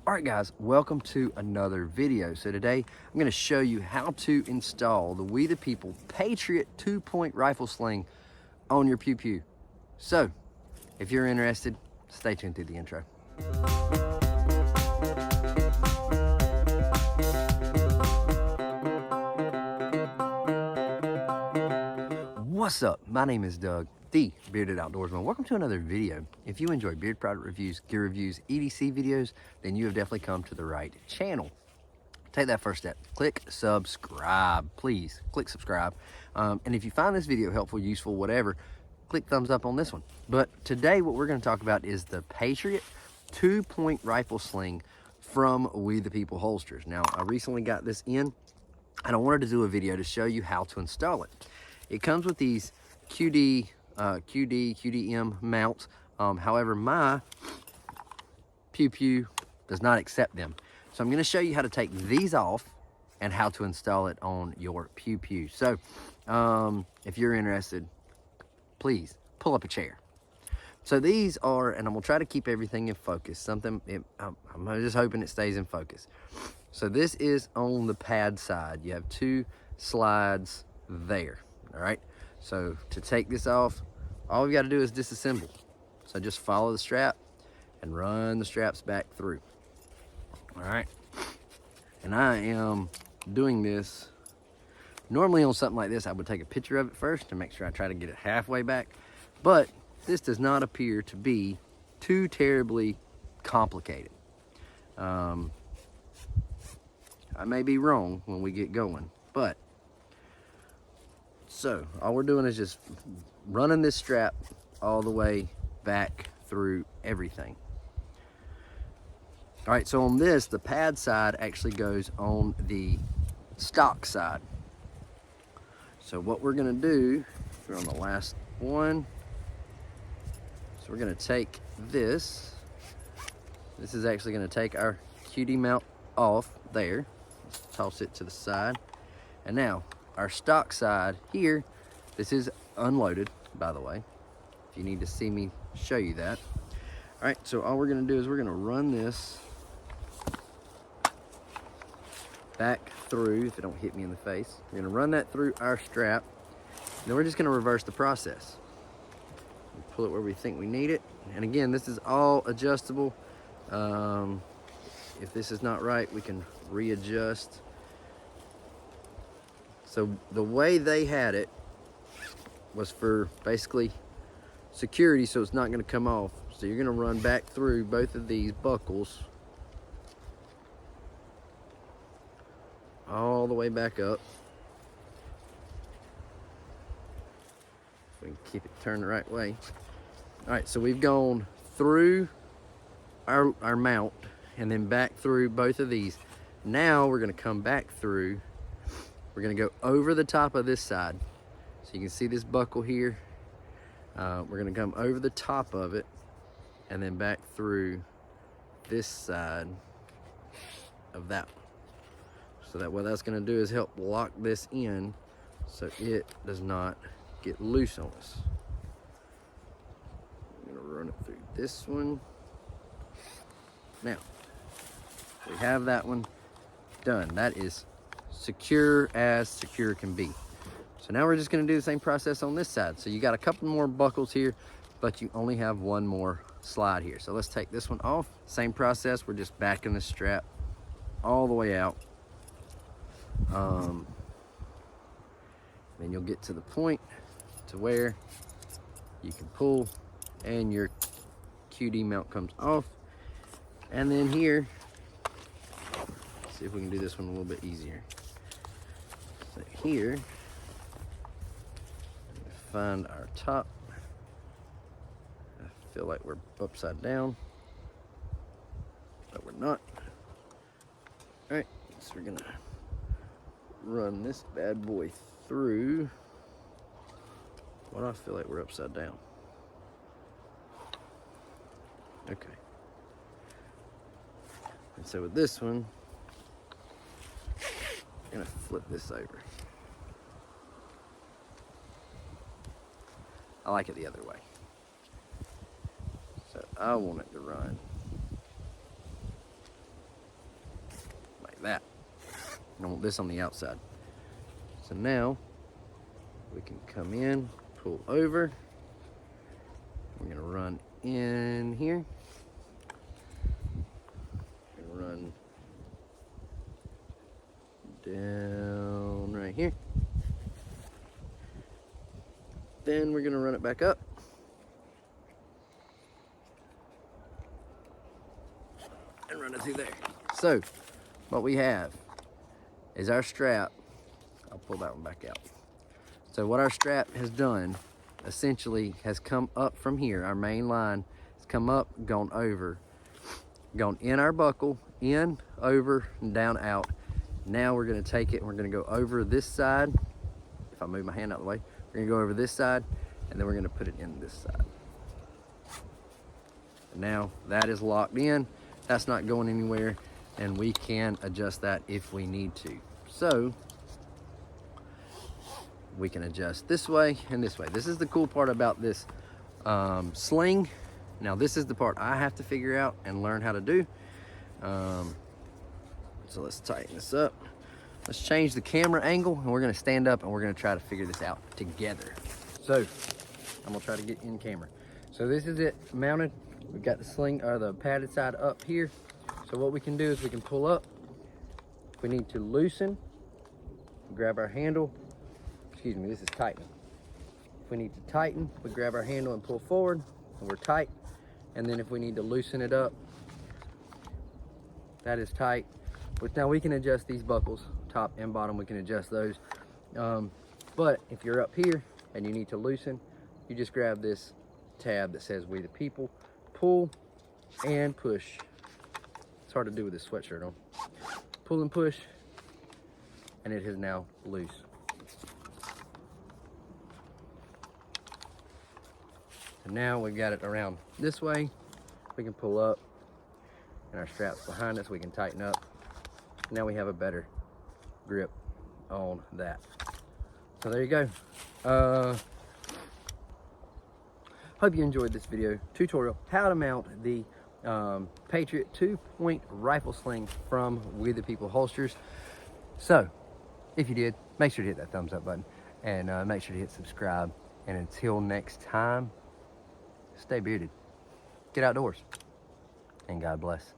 Alright guys, welcome to another video. So today I'm going to show you how to install the We the People Patriot 2-point rifle sling on your pew pew. So if you're interested, stay tuned through the intro. What's up? My name is Doug, the Bearded Outdoorsman. Welcome to another video. If you enjoy beard product reviews, gear reviews, EDC videos, then you have definitely come to the right channel. Take that first step. Click subscribe. Please click subscribe. And if you find this video helpful, useful, whatever, click thumbs up on this one. But today what we're going to talk about is the Patriot 2-point rifle sling from We the People holsters. Now, I recently got this in, and I wanted to do a video to show you how to install it. It comes with these QDM mounts. However, my pew pew does not accept them. So I'm going to show you how to take these off and how to install it on your pew pew. So if you're interested, please pull up a chair. So these are, and I'm going to try to keep everything in focus. I'm just hoping it stays in focus. So this is on the pad side. You have two slides there. All right, so to take this off, all we've got to do is disassemble. So just follow the strap and run the straps back through. All right, and I am doing this. Normally on something like this, I would take a picture of it first to make sure I try to get it halfway back, but this does not appear to be too terribly complicated. I may be wrong when we get going, but so all we're doing is just running this strap all the way back through everything. All right, so on this, the pad side actually goes on the stock side. So what we're gonna do, we're on the last one. So we're gonna take this. This is actually gonna take our QD mount off there. Let's toss it to the side. And now, our stock side here, this is unloaded, by the way, if you need to see me show you that. All right, so all we're gonna do is we're gonna run this back through, if it don't hit me in the face. We're gonna run that through our strap, and then we're just gonna reverse the process. We pull it where we think we need it. And again, this is all adjustable. If this is not right, we can readjust. So the way they had it was for basically security, so it's not going to come off. So you're going to run back through both of these buckles all the way back up. We can keep it turned the right way. All right, so we've gone through our mount and then back through both of these. Now we're going to come back through. We're gonna go over the top of this side. So you can see this buckle here. We're gonna come over the top of it and then back through this side of that one. So that what that's gonna do is help lock this in so it does not get loose on us. I'm gonna run it through this one. Now, we have that one done. That is secure as secure can be. So now we're just going to do the same process on this side. So you got a couple more buckles here, but you only have one more slide here. So let's take this one off. Same process. We're just backing the strap all the way out. Then you'll get to the point to where you can pull and your QD mount comes off. And then here, let's see if we can do this one a little bit easier. So here, find our top. I feel like we're upside down, but we're not. All right, so we're gonna run this bad boy through. Why do I feel like we're upside down? Okay. And so with this one, I'm gonna flip this over. I like it the other way. So I want it to run like that. And I want this on the outside. So now we can come in, pull over. We're gonna run in here. We're gonna run down right here. Then we're gonna run it back up. And run it through there. So what we have is our strap. I'll pull that one back out. So what our strap has done essentially has come up from here. Our main line has come up, gone over, gone in our buckle, in, over, and down, out. Now we're gonna take it and we're gonna go over this side. If I move my hand out of the way, we're gonna go over this side and then we're gonna put it in this side. And now that is locked in. That's not going anywhere, and we can adjust that if we need to. So we can adjust this way and this way. This is the cool part about this sling. Now this is the part I have to figure out and learn how to do. So let's tighten this up. Let's change the camera angle, and we're gonna stand up and we're gonna try to figure this out together. So I'm gonna try to get in camera. So this is it mounted. We've got the sling, or the padded side up here. So what we can do is we can pull up. If we need to loosen, grab our handle. Excuse me, this is tightening. If we need to tighten, we grab our handle and pull forward, and we're tight. And then if we need to loosen it up, that is tight. But now we can adjust these buckles, top and bottom, we can adjust those. But if you're up here and you need to loosen, you just grab this tab that says "We the People," pull and push. It's hard to do with this sweatshirt on. Pull and push, and it is now loose. So now we've got it around this way. We can pull up, and our strap's behind us. We can tighten up. Now we have a better grip on that. So there you go. Hope you enjoyed this video tutorial, how to mount the Patriot 2-point rifle sling from We the People holsters. So if you did, make sure to hit that thumbs up button, and make sure to hit subscribe. And until next time, stay bearded, get outdoors, and God bless.